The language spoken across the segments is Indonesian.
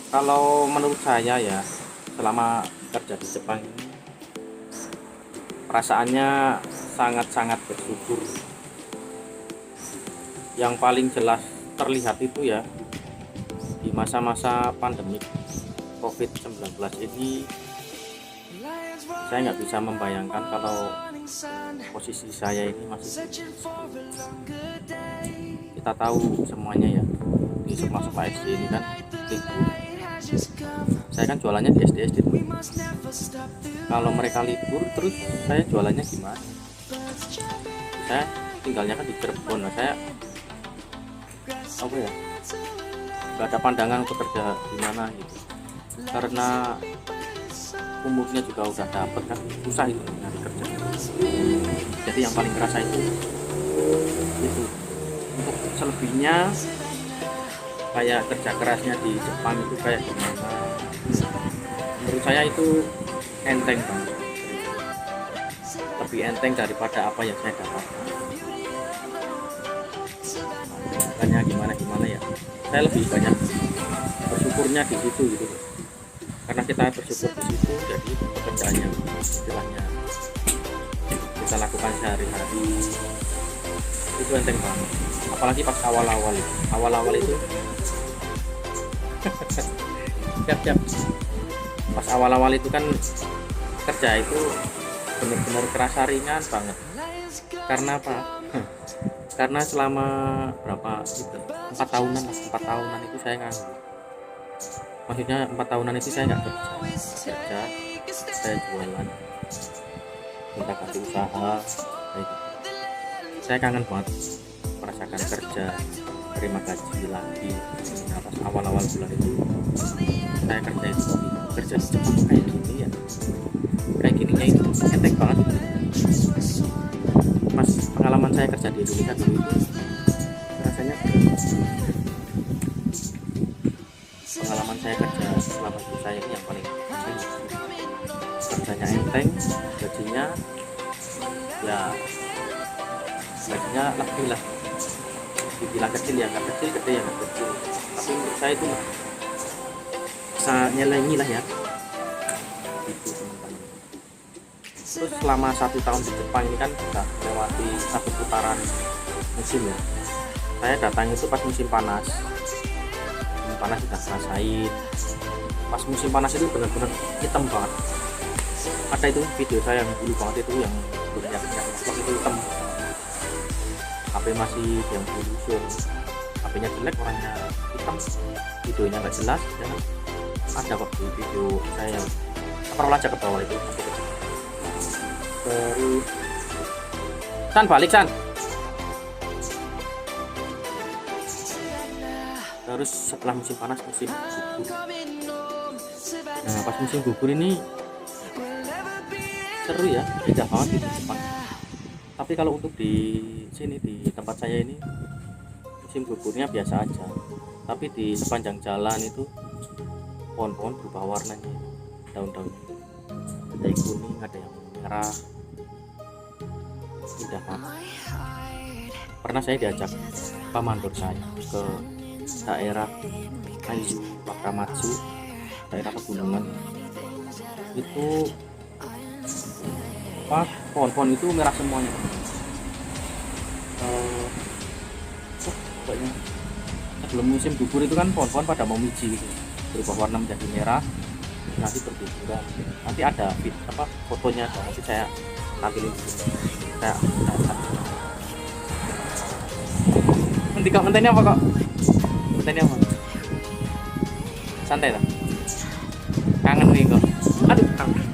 Kalau menurut saya ya, selama kerja di Jepang ini perasaannya sangat-sangat bersyukur. Yang paling jelas terlihat itu ya di masa-masa pandemi COVID-19 ini, saya nggak bisa membayangkan kalau posisi saya ini masih kita tahu semuanya ya, di sekolah-sekolah SD ini kan libur. Saya kan jualannya di SD kalau mereka libur terus saya jualannya gimana? Saya tinggalnya kan di Cirebon. Saya apa ya, gak ada pandangan untuk kerja di mana gitu, karena umurnya juga udah dapet kan, susah itu nyari kerja. Jadi yang paling kerasa itu untuk selebihnya kayak kerja kerasnya di Jepang itu kayak gimana, menurut saya itu enteng banget, lebih enteng daripada apa yang saya dapat. Makanya gimana ya, saya lebih banyak bersyukurnya di situ gitu, karena kita bersyukur di situ jadi pekerjaannya istilahnya kita lakukan sehari-hari itu enteng banget. Apalagi pas awal-awal itu siap pas awal-awal itu kan kerja itu benar-benar kerasa ringan banget. Karena apa? Karena selama berapa itu 4 tahunan itu saya nganggur. Maksudnya 4 tahunan itu saya nggak kerja, saya jualan, minta ganti usaha kayak gitu. Saya kangen banget merasakan kerja, terima gaji lagi. Nah, pas awal-awal bulan itu saya kerja di Jepang kayak gini ya, kayak gininya itu enteng banget. Mas, pengalaman saya kerja di Indonesia dulu itu rasanya pengalaman saya kerja selama hidup saya ini yang paling kerjanya enteng, gajinya ya gajinya lebih lah, dibilang kecil ya nggak kecil, gede ya nggak kecil, tapi menurut saya itu bisa nyelengi lah ya gitu teman-teman. Terus selama 1 tahun di Jepang ini kan sudah melewati satu putaran musim ya. Saya datang itu pas musim panas sudah ngerasain. Pas musim panas itu benar-benar hitam banget. Ada itu video saya yang dulu banget itu, yang itu hitam, HP masih yang dulu HP-nya jelek, orangnya hitam, videonya nggak jelas ya. Ada kok di video saya, scroll aja ke bawah itu. Terus San balik San. Terus setelah musim panas, musim gugur. Nah pas musim gugur ini seru ya, indah banget di Jepang. Tapi kalau untuk di sini di tempat saya ini musim gugurnya biasa aja. Tapi di sepanjang jalan itu pohon-pohon berubah warnanya, daun-daunnya ada yang kuning, ada yang merah, indah banget. Pernah saya diajak pamandur saya ke daerah Aizu Wakamatsu, daerah pegunungan itu, pohon-pohon itu merah semuanya. Pokoknya sebelum musim gugur itu kan pohon-pohon pada mau biji gitu, berubah warna menjadi merah, nanti berguguran. Nanti ada fotonya, nanti saya tampilin saya nanti kok kontennya apa kok? Kontennya apa? Santai lah. Kangen nih kok. Aduh, kangen.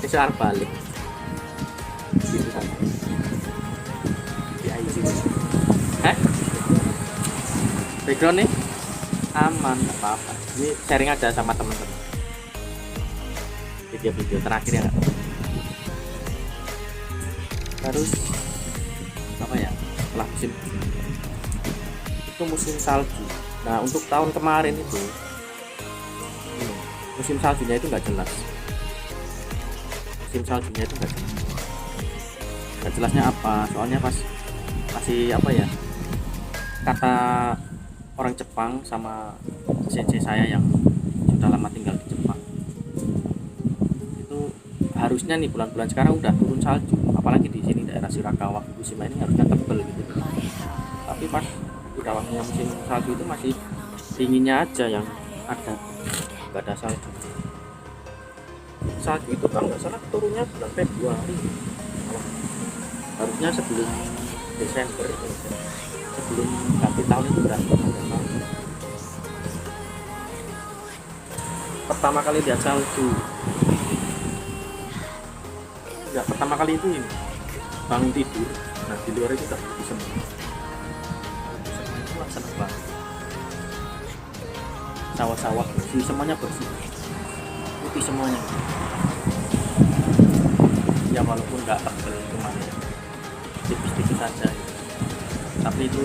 Besok harus balik. Gitu kan. Di IG. Background nih aman, nggak apa-apa. Ini sharing aja sama teman-teman. Video-video terakhir ya. Terus apa ya? Setelah musim itu musim salju. Nah untuk tahun kemarin itu musim saljunya itu nggak jelas. Musim saljunya itu nggak jelasnya apa? Soalnya pas masih apa ya, kata orang Jepang sama sensei saya yang sudah lama tinggal di Jepang. Itu harusnya nih bulan-bulan sekarang udah turun salju, apalagi di sini daerah Shirakawa, Fukushima ini harusnya tebel gitu. Tapi pas udah waktunya musim salju itu masih dinginnya aja yang ada, nggak ada salju. Salju itu kalau nggak salah turunnya bulan Februari, harusnya sebelum Desember itu, sebelum ganti tahun itu udah ada. Pertama kali lihat salju ya, pertama kali itu ini bangun tidur, nah di luar itu udah bisa semua seneng banget, sawah-sawah bersih, semuanya bersih, putih semuanya ya, walaupun nggak tebel, cuma tipis-tipis saja gitu. Tapi itu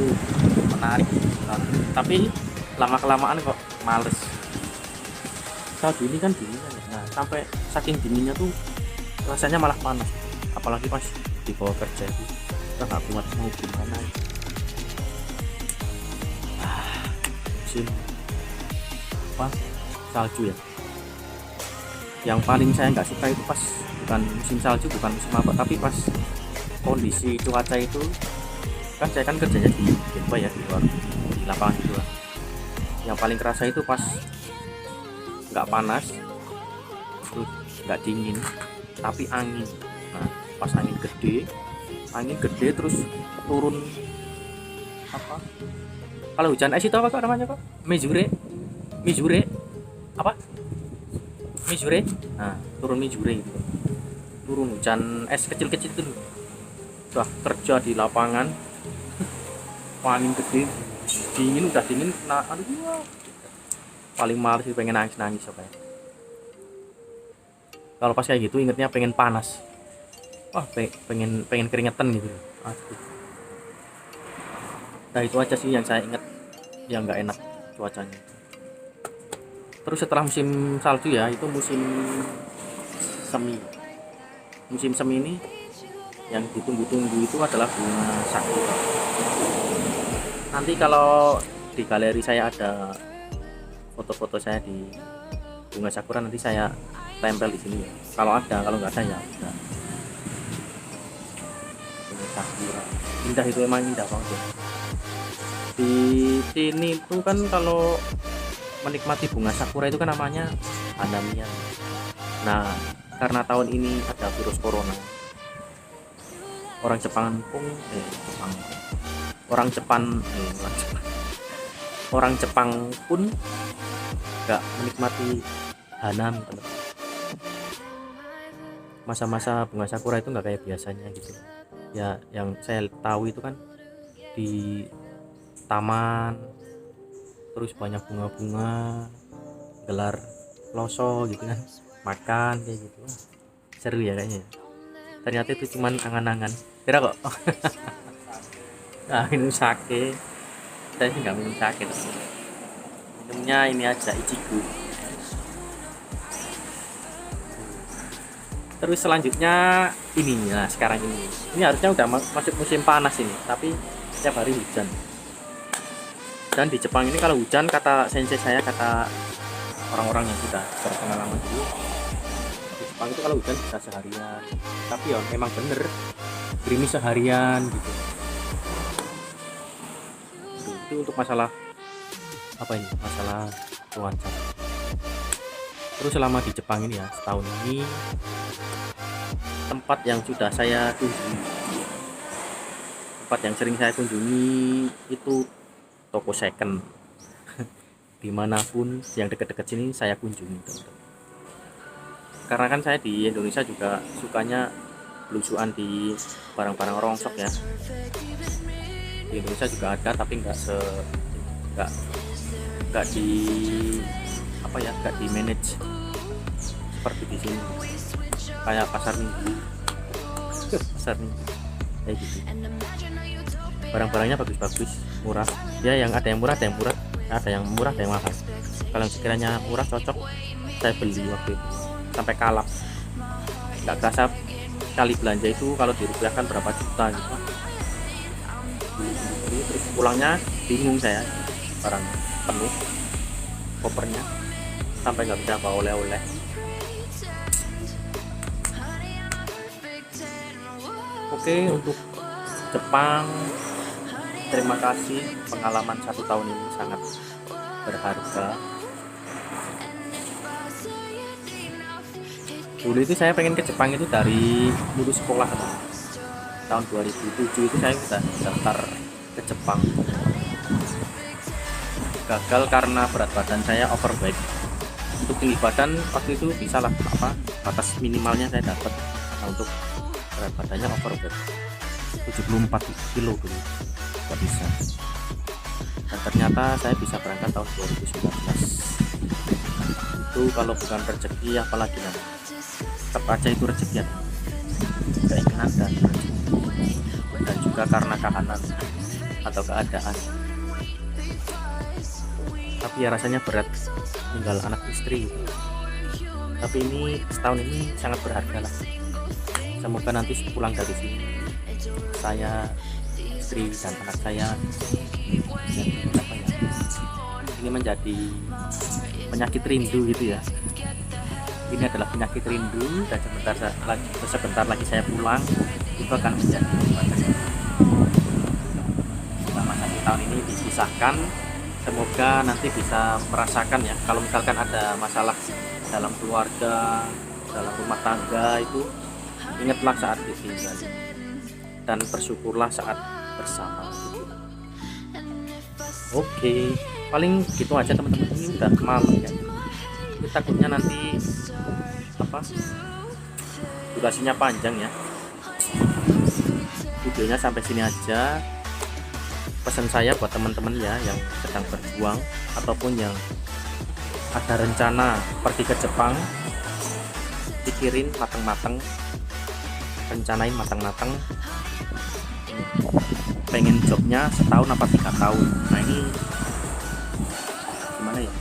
menarik, tapi lama-kelamaan kok males. Salju ini kan dingin ya, nah sampai saking dinginnya tuh rasanya malah panas, apalagi pas di bawah kerja itu kita nggak kuat mau gimana. Musim apa salju ya, yang paling saya nggak suka itu pas bukan musim salju, bukan musim apa, tapi pas kondisi cuaca itu kan saya kan kerjanya di Genpa ya, di luar, di lapangan itu lah. Yang paling kerasa itu pas nggak panas terus nggak dingin tapi angin. Nah pas angin gede terus turun apa, kalau hujan es itu apa kok namanya kok, mizure apa, mizure. Nah turun mizure gitu, turun hujan es kecil-kecil itu. Udah kerja di lapangan angin gede, dingin, udah dingin, nah aduh paling males sih, pengen nangis apa ya. Kalau pas kayak gitu ingetnya pengen panas, wah pengen keringetan gitu. Aduh. Nah itu aja sih yang saya ingat yang nggak enak cuacanya. Terus setelah musim salju ya, itu musim semi. Musim semi ini yang ditunggu-tunggu itu adalah bunga sakura. Nanti kalau di galeri saya ada foto-foto saya di bunga sakura, nanti saya tempel di sini ya. Kalau ada, kalau nggak ada ya udah. Bunga sakura indah, itu emang indah banget. Di sini tuh kan kalau menikmati bunga sakura itu kan namanya hanamiya. Nah karena tahun ini ada virus corona, orang Jepang pun nggak menikmati hanami, teman-teman. Masa-masa bunga sakura itu nggak kayak biasanya gitu ya. Yang saya tahu itu kan di taman, terus banyak bunga-bunga, gelar loso gitu kan, makan kayak gitu. Seru ya kayaknya. Ternyata itu cuman angan-angan, kira kok. Nah minum sake, saya sih nggak minum sake, minumnya ini aja, ichigo. Terus selanjutnya ini, nah sekarang ini harusnya udah masuk musim panas ini, tapi setiap hari hujan. Dan di Jepang ini kalau hujan, kata sensei saya, kata orang-orang yang sudah berpengalaman dulu, di Jepang itu kalau hujan bisa seharian. Tapi ya memang bener gerimis seharian gitu. Itu untuk masalah apa ini, masalah cuaca. Terus selama di Jepang ini ya, setahun ini, tempat yang sudah saya kunjungi, tempat yang sering saya kunjungi itu toko second. Dimanapun yang dekat-dekat sini saya kunjungi, teman-teman. Karena kan saya di Indonesia juga sukanya belusuan di barang-barang rongsok ya. Di Indonesia juga ada, tapi nggak di apa ya, nggak di manage seperti di sini, kayak pasar minggu kayak gitu. Barang-barangnya bagus-bagus, murah ya, yang ada yang murah, ada yang mahal. Kalau sekiranya murah cocok, saya beli waktu itu sampai kalap, nggak kerasa kali belanja itu kalau dirupiahkan berapa juta gitu. Terus pulangnya bingung saya, barang penuh kopernya sampai nggak bisa bawa oleh-oleh. Oke, untuk Jepang, terima kasih, pengalaman 1 tahun ini sangat berharga. Dulu itu saya pengen ke Jepang itu dari lulus sekolah, tahun 2007 itu saya sudah daftar ke Jepang. Gagal karena berat badan saya overweight. Untuk tinggi badan waktu itu bisa lah, batas minimalnya saya dapat. Nah, untuk berat badannya overweight 74 kilo dulu, nggak bisa. Dan ternyata saya bisa berangkat tahun 2019. Itu kalau bukan rezeki apalagi namanya. Tetap aja itu rezeki ya, keinginan dan rezeki, dan juga karena kahanan atau keadaan. Tapi ya rasanya berat tinggal anak istri. Tapi ini setahun ini sangat berharga lah. Semoga nanti pulang dari sini saya, istri dan anak saya ini menjadi penyakit rindu gitu ya. Ini adalah penyakit rindu, dan sebentar lagi saya pulang itu akan menjadi selama 1 tahun ini dipisahkan. Semoga nanti bisa merasakan ya, kalau misalkan ada masalah dalam keluarga, dalam rumah tangga itu, ingatlah saat ditinggal dan bersyukurlah saat bersama. Oke, paling gitu aja teman-teman, ini udah malam ya. Ini takutnya nanti durasinya panjang ya. Videonya sampai sini aja. Pesan saya buat teman-teman ya yang sedang berjuang ataupun yang ada rencana pergi ke Jepang, pikirin matang-matang, rencanain matang-matang, pengen jobnya setahun apa 3 tahun. Nah ini gimana ya,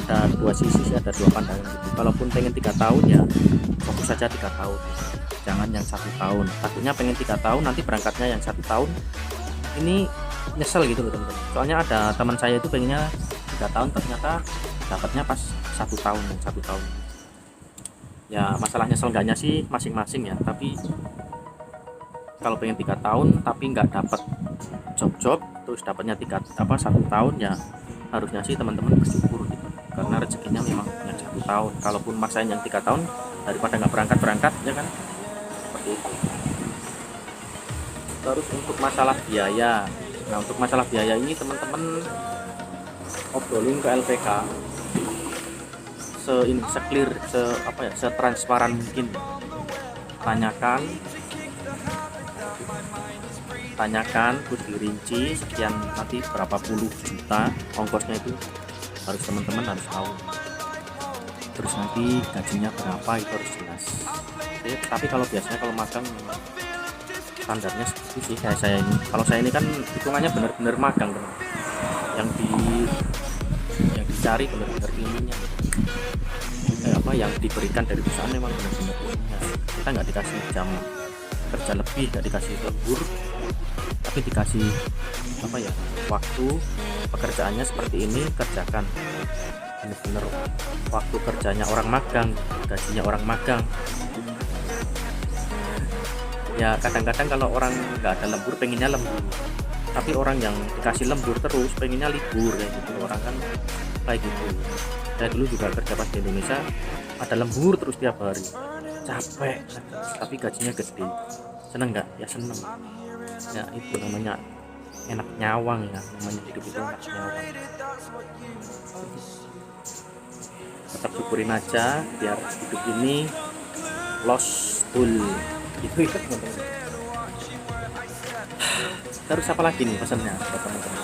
ada dua sisi sih, ada dua pandangan gitu. Kalaupun pengen 3 tahun ya fokus saja 3 tahun, jangan yang 1 tahun. Takutnya pengen 3 tahun nanti berangkatnya yang 1 tahun ini nyesel gitu loh teman-teman. Soalnya ada teman saya itu pengennya 3 tahun, ternyata dapatnya pas 1 tahun, yang 1 tahun. Ya masalah nyesel enggaknya sih masing-masing ya, tapi kalau pengen 3 tahun tapi nggak dapat job terus dapatnya 1 tahun, ya harusnya sih teman-teman bersyukur gitu, karena rezekinya memang yang 1 tahun. Kalaupun maksain yang 3 tahun daripada nggak berangkat ya kan, seperti itu. Terus untuk masalah biaya, nah untuk masalah biaya ini teman-teman obrolin ke LPK se-clear, setransparan mungkin. Tanyakan terus dirinci sekian, nanti berapa puluh juta ongkosnya itu harus teman-teman harus tahu. Terus nanti gajinya berapa itu harus jelas. Tapi kalau biasanya kalau magang standarnya seperti sih kayak saya ini. Kalau saya ini kan hitungannya benar-benar magang teman. Yang dicari benar-benar ilmunya. Yang diberikan dari perusahaan memang benar-benar ilmunya. Kita nggak dikasih jam kerja lebih, nggak dikasih lembur, tapi dikasih waktu pekerjaannya seperti ini, kerjakan. Benar-benar waktu kerjanya orang magang, gajinya orang magang. Ya kadang-kadang kalau orang nggak ada lembur pengennya lembur, tapi orang yang dikasih lembur terus pengennya libur kayak gitu. Orang kan kayak gitu. Saya dulu juga kerja pas di Indonesia, ada lembur terus tiap hari, capek, tapi gajinya gede. Seneng nggak? Ya seneng. Ya itu namanya enak nyawang ya, namanya hidup itu enak nyawang. Tetap syukurin aja biar hidup ini lostful gitu ya teman-teman. Terus apa lagi nih pesannya buat teman-teman?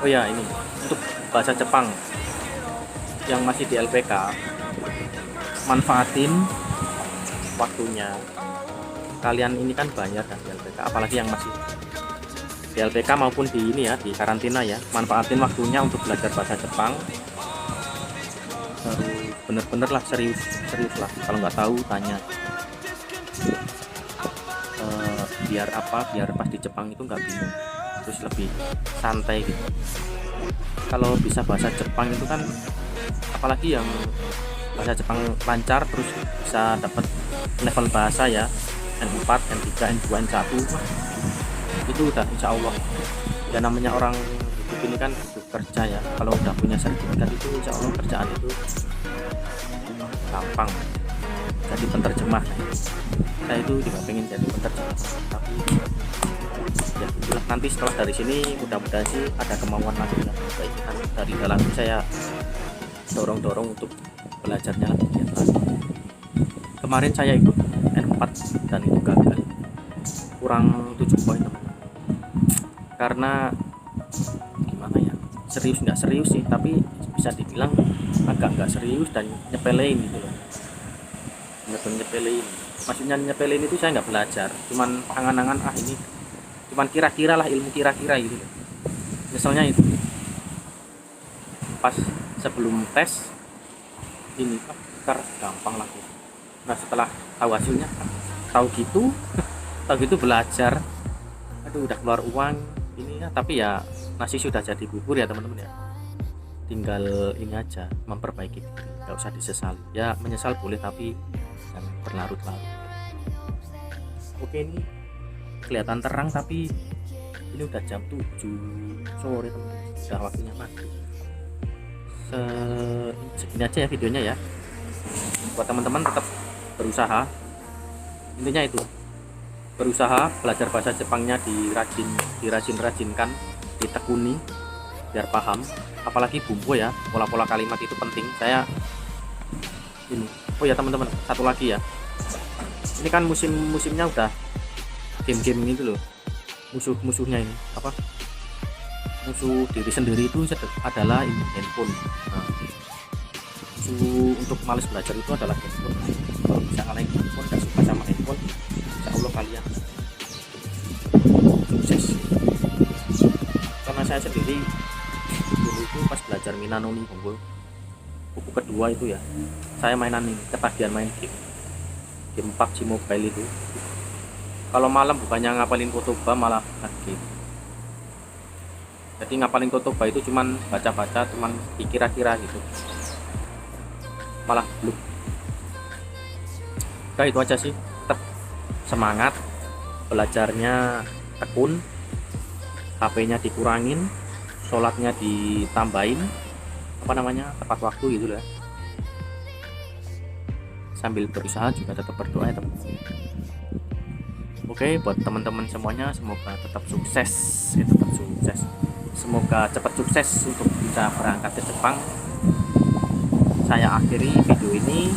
Oh ya, ini untuk bahasa Jepang yang masih di LPK, manfaatin waktunya. Kalian ini kan bayar kan di LPK, apalagi yang masih di LPK maupun di ini ya, di karantina ya, manfaatin waktunya untuk belajar bahasa Jepang. Bener-bener lah, serius lah. Kalau nggak tahu tanya. Biar pas di Jepang itu nggak bingung. terus lebih santai gitu. Kalau bisa bahasa Jepang itu kan, apalagi yang bahasa Jepang lancar terus bisa dapat level bahasa ya, N4, N3, N2, N1, wah, itu udah insya Allah ya. Namanya orang hidup ini kan hidup kerja ya, kalau udah punya sertifikat itu insya Allah kerjaan itu gampang jadi penerjemah. Saya itu juga pengen jadi penerjemah, tapi ya itulah, nanti setelah dari sini mudah-mudahan sih ada kemauan lagi ya, keinginan dari dalam saya dorong untuk belajarnya lebih giat lagi. Kemarin saya ikut N4 dan itu gagal, kurang 7 poin karena gimana ya, serius nggak serius sih, tapi bisa dibilang agak nggak serius dan nyepelein gitu loh. Nyepelein, maksudnya nyepelein itu saya nggak belajar, cuman angan-angan ini cuman kira-kira lah, ilmu kira-kira gitu loh. Misalnya itu pas sebelum tes ini gampang lah. Nah setelah tahu hasilnya, tahu gitu belajar, aduh udah keluar uang ini ya, tapi ya nasi sudah jadi bubur ya teman-teman ya, tinggal ini aja, memperbaiki diri, nggak usah disesali ya. Menyesal boleh tapi jangan berlarut-larut. Oke, ini kelihatan terang tapi ini udah jam 7 sore teman-teman, sudah waktunya maghrib. Segini aja ya videonya ya, buat teman-teman tetap berusaha, intinya itu berusaha belajar bahasa Jepangnya, dirajinkan, ditekuni biar paham, apalagi bumbu ya, pola-pola kalimat itu penting. Saya ini, oh ya teman-teman, satu lagi ya, ini kan musimnya udah game-game gitu loh. Musuhnya ini apa, musuh diri sendiri itu adalah ini, handphone. Nah, musuh untuk males belajar itu adalah handphone. Kalau bisa ngalahin handphone, gak suka sama handphone, insya Allah kalian sukses. Karena saya sendiri dulu itu pas belajar Minanoni Hongo buku kedua itu ya, saya mainan ini, ketagihan main game PUBG Mobile itu. Kalau malam bukannya ngapalin kotoba malah lagi. Jadi ngapalin kotoba itu cuman baca-baca, cuman kira-kira gitu, malah belum. Nah itu aja sih, tetap semangat belajarnya, tekun, HP-nya dikurangin, sholatnya ditambahin, tepat waktu gitu lah. Sambil berusaha juga tetap berdoa ya teman-teman. Oke, buat teman-teman semuanya, semoga tetap sukses, semoga cepat sukses untuk bisa berangkat ke Jepang. Saya akhiri video ini.